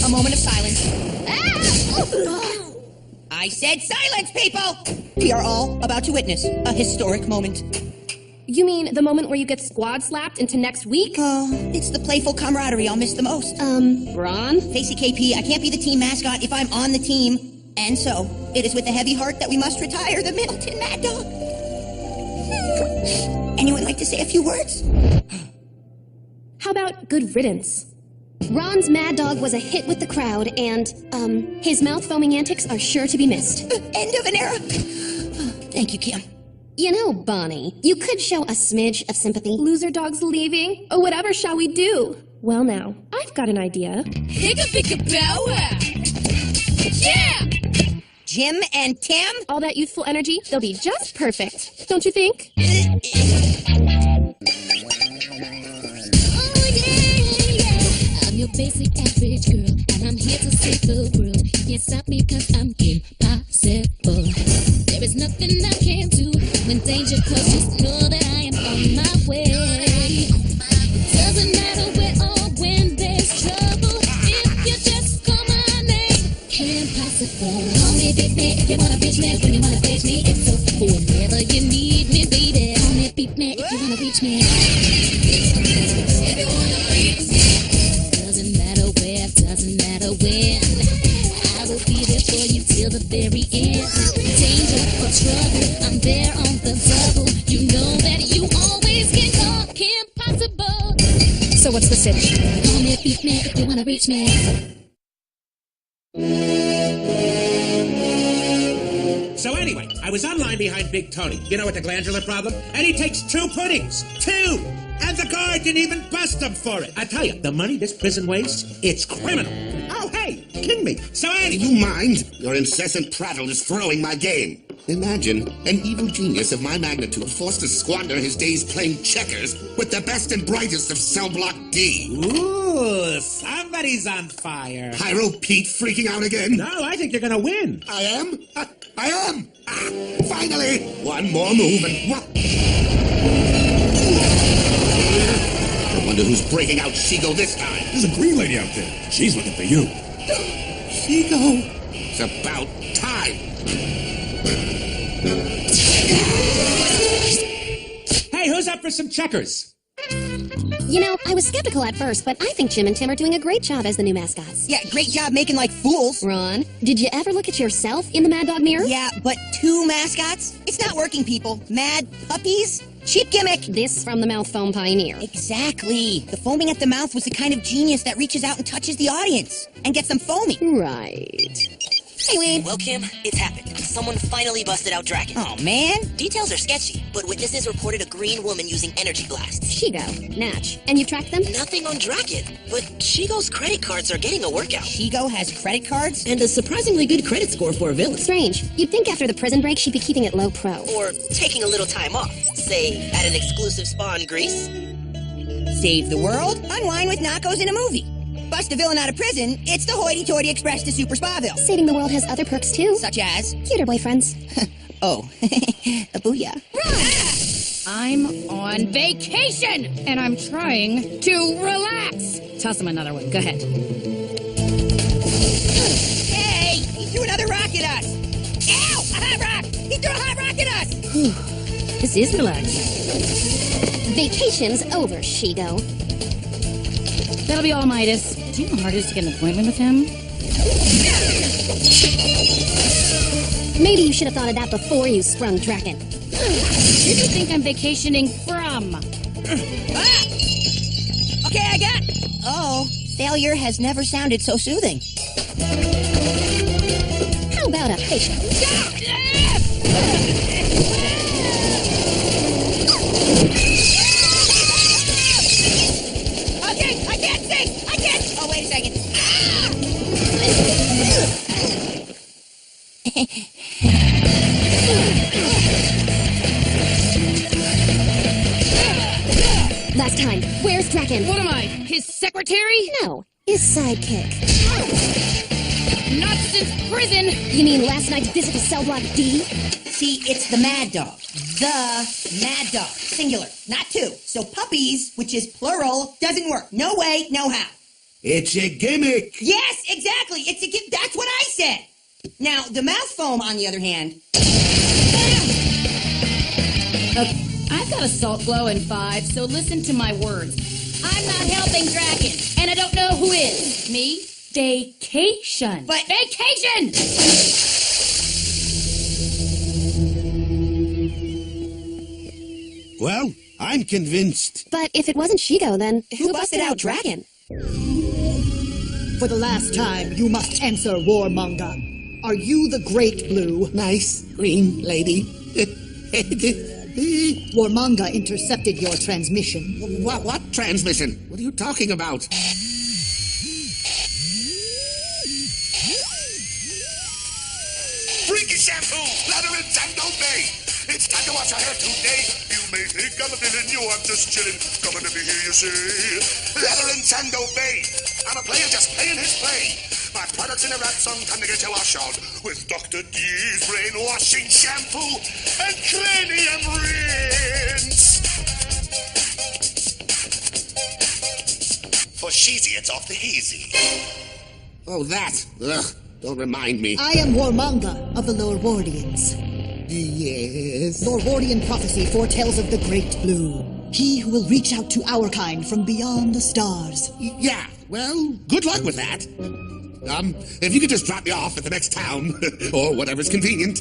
A moment of silence. I said silence, people! We are all about to witness a historic moment. You mean the moment where you get squad slapped into next week? Oh, it's the playful camaraderie I'll miss the most. Ron? Facey KP, I can't be the team mascot if I'm on the team. And so, it is with a heavy heart that we must retire the Middleton Mad Dog. Anyone like to say a few words? How about good riddance? Ron's Mad Dog was a hit with the crowd, and, his mouth-foaming antics are sure to be missed. End of an era. Thank you, Kim. You know, Bonnie, you could show a smidge of sympathy. Loser dog's leaving? Or whatever shall we do? Well now, I've got an idea. Power! Yeah! Jim and Tim? All that youthful energy, they'll be just perfect. Don't you think? I'm your basic average girl, and I'm here to save the world. You can't stop me cause I'm impossible. There is nothing I can't do when danger comes. Just know that I am on my way. Doesn't matter where or when there's trouble. If you just call my name, impossible. Call me beat me if you wanna reach me. When you wanna face me, it's so whenever you need me, baby. Call me beat me if you wanna reach me. If you wanna reach me. Doesn't matter where, doesn't matter when. I will be there for you till the very end. Danger or trouble, I'm there on the double. You know that you always can call impossible. So what's the sitch? Call me, beat me if you wanna reach me. So anyway, I was online behind Big Tony, you know, with the glandular problem, and he takes 2 puddings. 2! And the guard didn't even bust him for it. I tell you, the money this prison wastes, it's criminal. Oh, hey, king me. So anyway... Do you mind? Your incessant prattle is throwing my game. Imagine an evil genius of my magnitude forced to squander his days playing checkers with the best and brightest of Cell Block D. Ooh, somebody's on fire. Pyro Pete freaking out again? No, I think you're gonna win. I am? I am! Finally! One more move and what? I wonder who's breaking out Shigo this time. There's a green lady out there. She's looking for you. Shigo! It's about time. Hey, who's up for some checkers? You know, I was skeptical at first, but I think Jim and Tim are doing a great job as the new mascots. Yeah, great job making like fools. Ron, did you ever look at yourself in the Mad Dog mirror? Yeah, but 2 mascots? It's not working, people. Mad puppies? Cheap gimmick. This from the mouth foam pioneer. Exactly. The foaming at the mouth was the kind of genius that reaches out and touches the audience and gets them foamy. Right. Hey, Wade. Well, Kim, it's happened. Someone finally busted out Draken. Oh, man. Details are sketchy, but witnesses reported a green woman using energy blasts. Shigo, Natch. And you tracked them? Nothing on Draken, but Shigo's credit cards are getting a workout. Shigo has credit cards? And a surprisingly good credit score for a villain. Strange. You'd think after the prison break she'd be keeping it low pro. Or taking a little time off, say, at an exclusive spa in Greece. Save the world, unwind with Nakos in a movie. Bust a villain out of prison, it's the hoity-toity express to Super Spaville. Saving the world has other perks too. Such as? Cuter boyfriends. Oh, a booyah. I'm on vacation, and I'm trying to relax. Toss him another one. Go ahead. Hey, he threw another rock at us. Ow, a hot rock. He threw a hot rock at us. This is relaxing. Vacation's over, Shigo. That'll be all, Midas. Do you know how hard it is to get an appointment with him? Maybe you should have thought of that before you sprung Draken. Where do you think I'm vacationing from? Okay, I got... Oh, failure has never sounded so soothing. How about a patient? Okay, I can't sing! I can't... Oh, wait a second. Last time, where's Draken? What am I, his secretary? No, his sidekick. Not since prison! You mean last night's visit to Cell Block D? See, it's the Mad Dog. The Mad Dog. Singular, not 2. So puppies, which is plural, doesn't work. No way, no how. It's a gimmick. Yes, exactly. That's what I said. Now, the mouth foam, on the other hand. I've got a salt glow in 5, so listen to my words. I'm not helping Draken, and I don't know who is. Me? Vacation. But vacation! Well, I'm convinced. But if it wasn't Shigo, then who busted out Draken? For the last time, you must answer, Warmonger. Are you the Great Blue? Nice green lady. Warmonger intercepted your transmission. What transmission? What are you talking about? Freaky shampoo, Aliens720p. It's time to wash your hair today. You may think I'm a villain, yo, I'm just chilling. Coming to be here, you see. Aliens720p. I'm a player just playing his play. My products in a rap song, time to get your wash on. With Dr. D's brainwashing shampoo and cranium rinse. For Sheezy, it's off the easy. Oh, that. Ugh, don't remind me. I am Warmonger of the Lorwardians. Yes. Lorwardian prophecy foretells of the Great Blue. He who will reach out to our kind from beyond the stars. Yeah, well, good luck with that. If you could just drop me off at the next town, or whatever's convenient.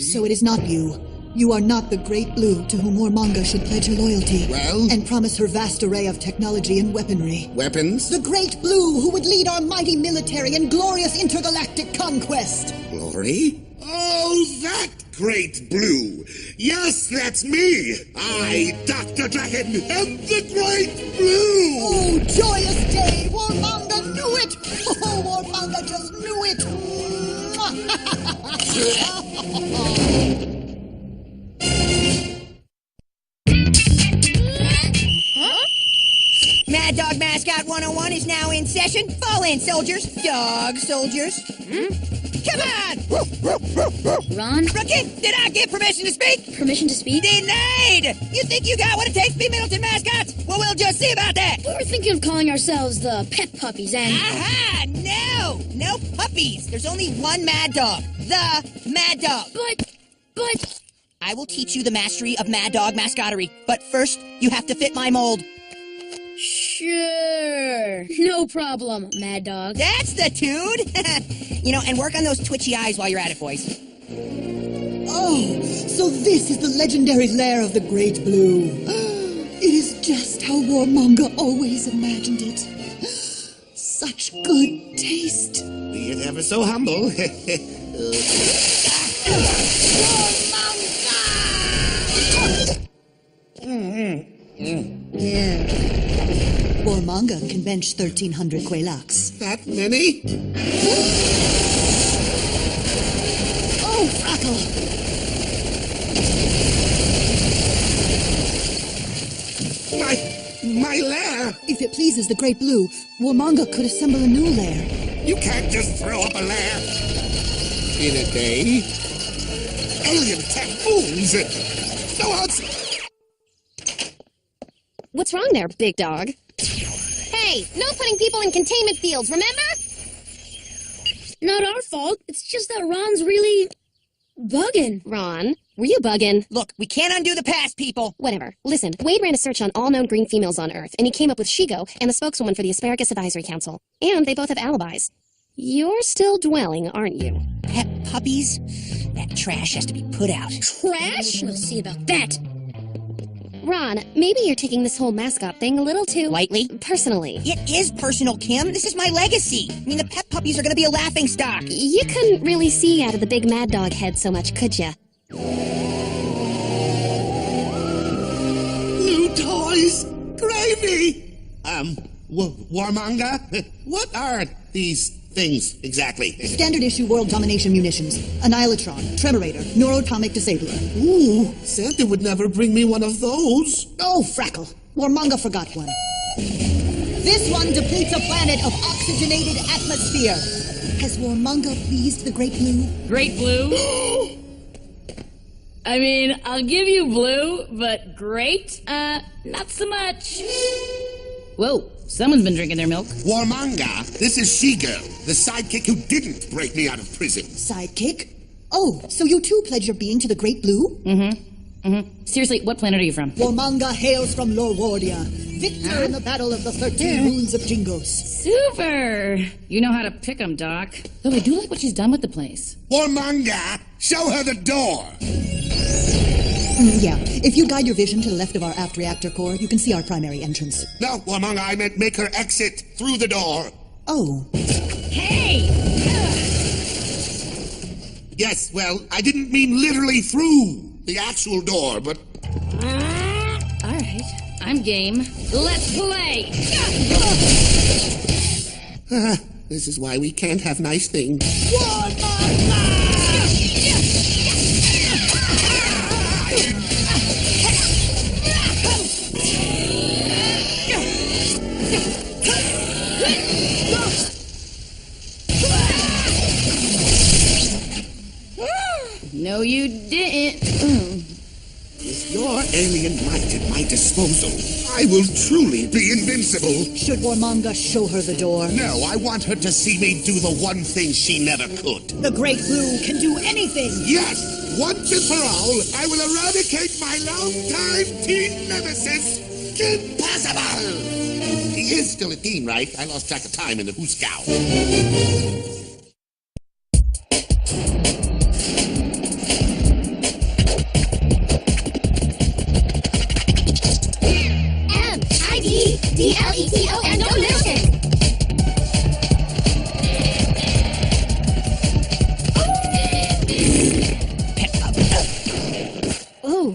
So it is not you. You are not the Great Blue to whom Warmonger should pledge her loyalty. Well? And promise her vast array of technology and weaponry. Weapons? The Great Blue who would lead our mighty military and glorious intergalactic conquest. Glory? Oh, that Great Blue. Yes, that's me. I, Dr. Draken, am the Great Blue. Oh, joyous day. Warmonger knew it. Oh, Warmonger just knew it. Mad Dog Mascot 101 is now in session. Fall in, soldiers. Dog soldiers. Come on! Ron? Rookie, did I get permission to speak? Permission to speak? Denied! You think you got what it takes to be Middleton mascots? Well, we'll just see about that. We were thinking of calling ourselves the Pet Puppies and... Aha! No! No puppies. There's only one Mad Dog. The Mad Dog. But... I will teach you the mastery of Mad Dog mascottery. But first, you have to fit my mold. Sure. No problem, Mad Dog. That's the dude! And work on those twitchy eyes while you're at it, boys. Oh, so this is the legendary lair of the Great Blue. It is just how Warmonger always imagined it. Such good taste. Be it ever so humble. Warmonger can bench 1,300 Quelax. That many? Oh, Frackle! My lair? If it pleases the Great Blue, Warmonger could assemble a new lair. You can't just throw up a lair. In a day? Alien tech fools! No odds! What's wrong there, big dog? Hey, no putting people in containment fields, remember? Not our fault. It's just that Ron's really... bugging. Ron, were you bugging? Look, we can't undo the past, people. Whatever. Listen, Wade ran a search on all known green females on Earth, and he came up with Shigo and the spokeswoman for the Asparagus Advisory Council. And they both have alibis. You're still dwelling, aren't you? Pet puppies? That trash has to be put out. Trash? We'll see about that. Ron, maybe you're taking this whole mascot thing a little too... lightly? Personally. It is personal, Kim. This is my legacy. I mean, the pet puppies are going to be a laughingstock. You couldn't really see out of the big Mad Dog head so much, could ya? New toys! Gravy! Warmonger? What are these things exactly? Standard issue world domination munitions. Annihilotron, Tremorator, Neuroatomic Disabler. Ooh, Santa would never bring me one of those. Oh, Frackle. Warmonger forgot one. This one depletes a planet of oxygenated atmosphere. Has Warmonger pleased the Great Blue? Great Blue? I mean, I'll give you blue, but great? Not so much. Whoa, someone's been drinking their milk. Warmanga, this is She-Girl, the sidekick who didn't break me out of prison. Sidekick? Oh, so you too pledge your being to the Great Blue? Seriously, what planet are you from? Warmanga hails from Lorwardia, victor in the battle of the 13 moons of Jingos. Super! You know how to pick 'em, Doc. Though I do like what she's done with the place. Warmanga, show her the door. Yeah, if you guide your vision to the left of our aft reactor core, you can see our primary entrance. No, Warmanga, I meant make her exit through the door. Oh. Hey! Yes, well, I didn't mean literally through the actual door, but... All right, I'm game. Let's play! This is why we can't have nice things. No, you didn't. With your alien might at my disposal, I will truly be invincible. Should Warmanga show her the door? No, I want her to see me do the one thing she never could. The Great Blue can do anything! Yes! Once and for all, I will eradicate my long-time teen nemesis, Impossible! He is still a teen, right? I lost track of time in the Hooskow. D-L-E-T-O and no listen! Ooh.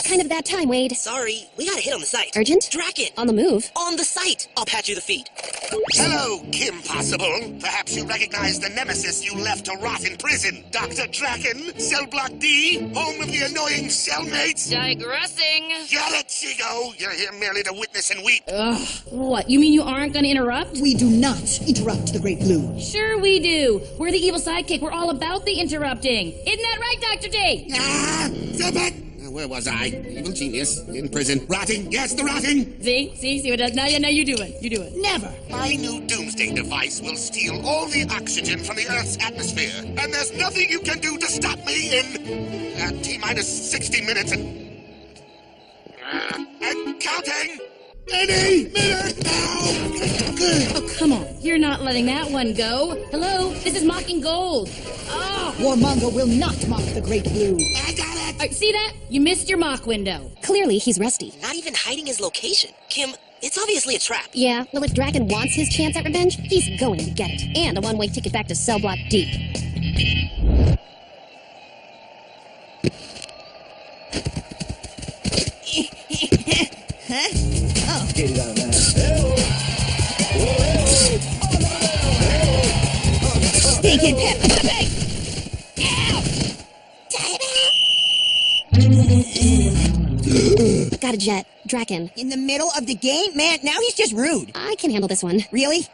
Kind of that time, Wade. Sorry, we got a hit on the site. Urgent? Draken! On the move. On the site! I'll patch you the feed. Hello, Kim Possible. Perhaps you recognize the nemesis you left to rot in prison. Dr. Draken, Cell Block D, home of the annoying cellmates. Digressing. Get it, Chigo. You're here merely to witness and weep. Ugh, what, you mean you aren't gonna interrupt? We do not interrupt the Great Blue. Sure we do. We're the evil sidekick. We're all about the interrupting. Isn't that right, Dr. D? Stop it! Where was I? Evil genius. In prison. Rotting. Yes, the rotting. See what it does? Now you do it. You do it. Never. My new doomsday device will steal all the oxygen from the Earth's atmosphere. And there's nothing you can do to stop me in T-minus 60 minutes and counting. Any minute now. Oh, come on. You're not letting that one go. Hello? This is Mocking Gold. Oh. Warmanga will not mock the Great Blue. I got it. See that? You missed your mock window. Clearly, he's rusty. Not even hiding his location. Kim, it's obviously a trap. Yeah, well, if Draken wants his chance at revenge, he's going to get it. And a one-way ticket back to Cell Block D. Huh? Oh. Stinking pep. Got a jet. Draken. In the middle of the game? Man, now he's just rude. I can handle this one. Really?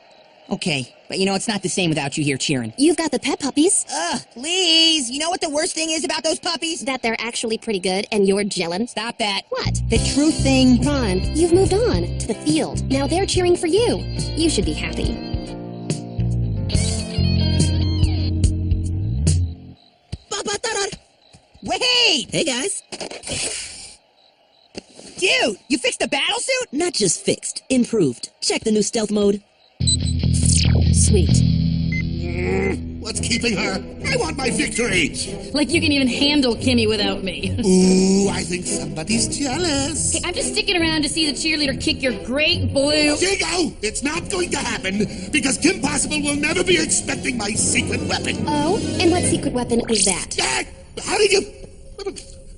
Okay, but you know, it's not the same without you here cheering. You've got the pet puppies. Ugh, please. You know what the worst thing is about those puppies? That they're actually pretty good, and you're gelling. Stop that. What? The truth thing. Ron, you've moved on to the field. Now they're cheering for you. You should be happy. Wait! Hey, guys. Dude, you fixed the battle suit? Not just fixed, improved. Check the new stealth mode. Sweet. What's keeping her? I want my victory. Like you can even handle Kimmy without me. Ooh, I think somebody's jealous. Hey, I'm just sticking around to see the cheerleader kick your great blue. Chigo, it's not going to happen because Kim Possible will never be expecting my secret weapon. Oh? And what secret weapon is that? How did you...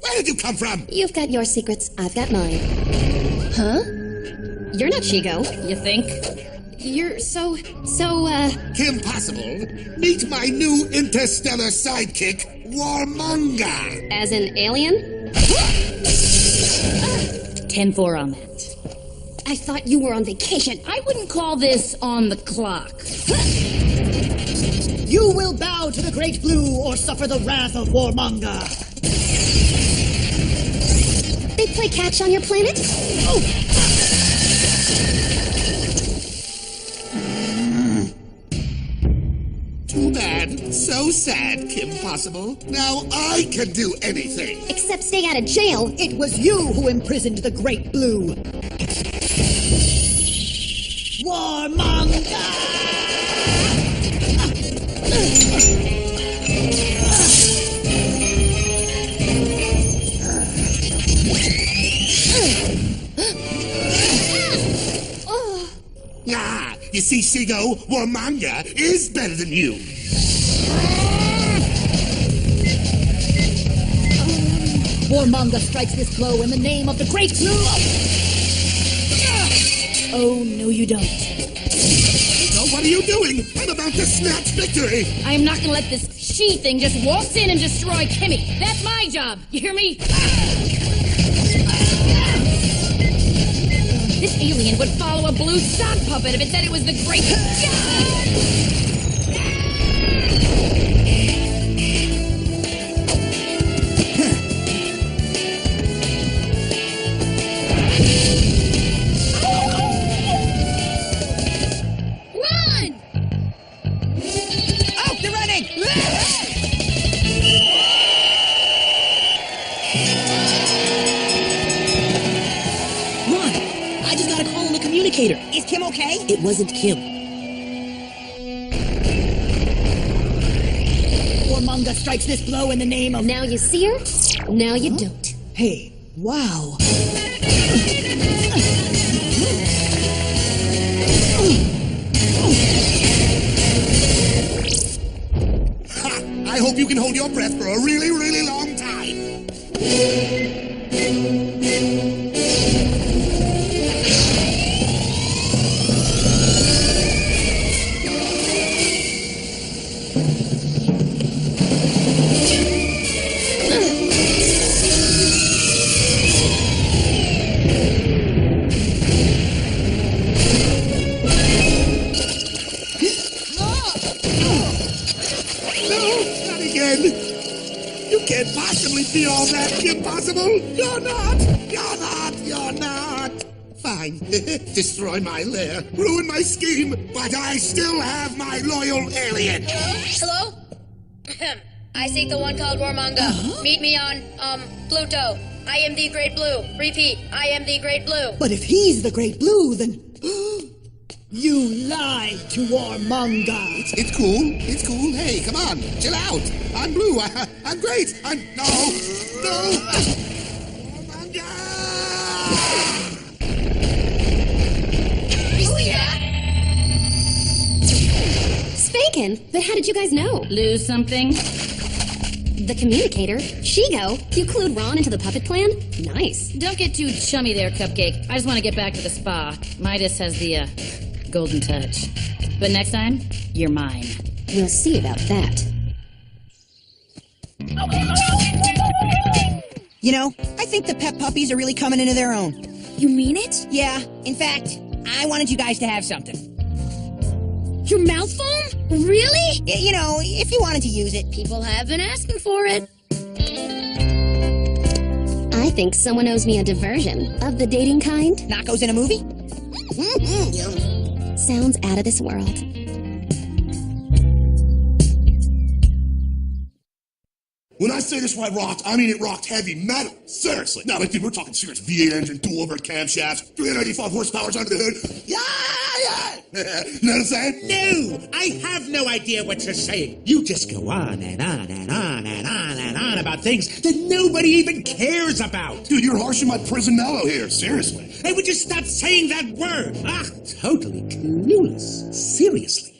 Where did you come from? You've got your secrets, I've got mine. Huh? You're not Shigo. You think? You're so... Kim Possible, meet my new interstellar sidekick, Warmanga. As an alien? 10-4 on that. I thought you were on vacation. I wouldn't call this on the clock. You will bow to the Great Blue or suffer the wrath of Warmanga. They play catch on your planet? Oh! Too bad. So sad, Kim Possible. Now I can do anything. Except stay out of jail. It was you who imprisoned the Great Blue. Warmonger! Ah, you see, Shigo, Warmonger is better than you. Warmonger strikes this blow in the name of the Great Blue. Oh, no you don't. No, what are you doing? I'm about to snatch victory. I am not gonna let this she thing just waltz in and destroy Kimmy. That's my job. You hear me? This alien would follow a blue sock puppet if it said it was the great... Run! Oh, they're running! I just got a call on the communicator. Is Kim okay? It wasn't Kim. Warmonger strikes this blow in the name of... Now you see her, now you don't. Hey, wow. Ha! I hope you can hold your breath for a really, really long time. You can't possibly be all that impossible. You're not. You're not. You're not. Fine. Destroy my lair. Ruin my scheme. But I still have my loyal alien. Hello? I seek the one called Warmonger. Meet me on, Pluto. I am the Great Blue. Repeat, I am the Great Blue. But if he's the Great Blue, then... You lied to Warmonger. It's cool. It's cool. Hey, come on. Chill out. I'm blue. I'm great. I'm... No. Spankin', but how did you guys know? Lose something? The communicator, Shigo, you clued Ron into the puppet plan? Nice. Don't get too chummy there, Cupcake. I just want to get back to the spa. Midas has the, golden touch. But next time, you're mine. We'll see about that. You know, I think the pet puppies are really coming into their own. You mean it? Yeah, in fact, I wanted you guys to have something. Your mouth foam? Really? You know, if you wanted to use it. People have been asking for it. I think someone owes me a diversion. Of the dating kind? Knacko's in a movie? Sounds out of this world. When I say this ride rocked, I mean it rocked heavy metal. Seriously. Now, like, dude, we're talking serious V8 engine, dual overhead camshafts, 385 horsepower under the hood. Yeah! You know what I'm saying? No, I have no idea what you're saying. You just go on and on and on and on and on about things that nobody even cares about. Dude, you're harshing my prison mellow here. Seriously. Hey, would you stop saying that word? Ah, totally clueless. Seriously.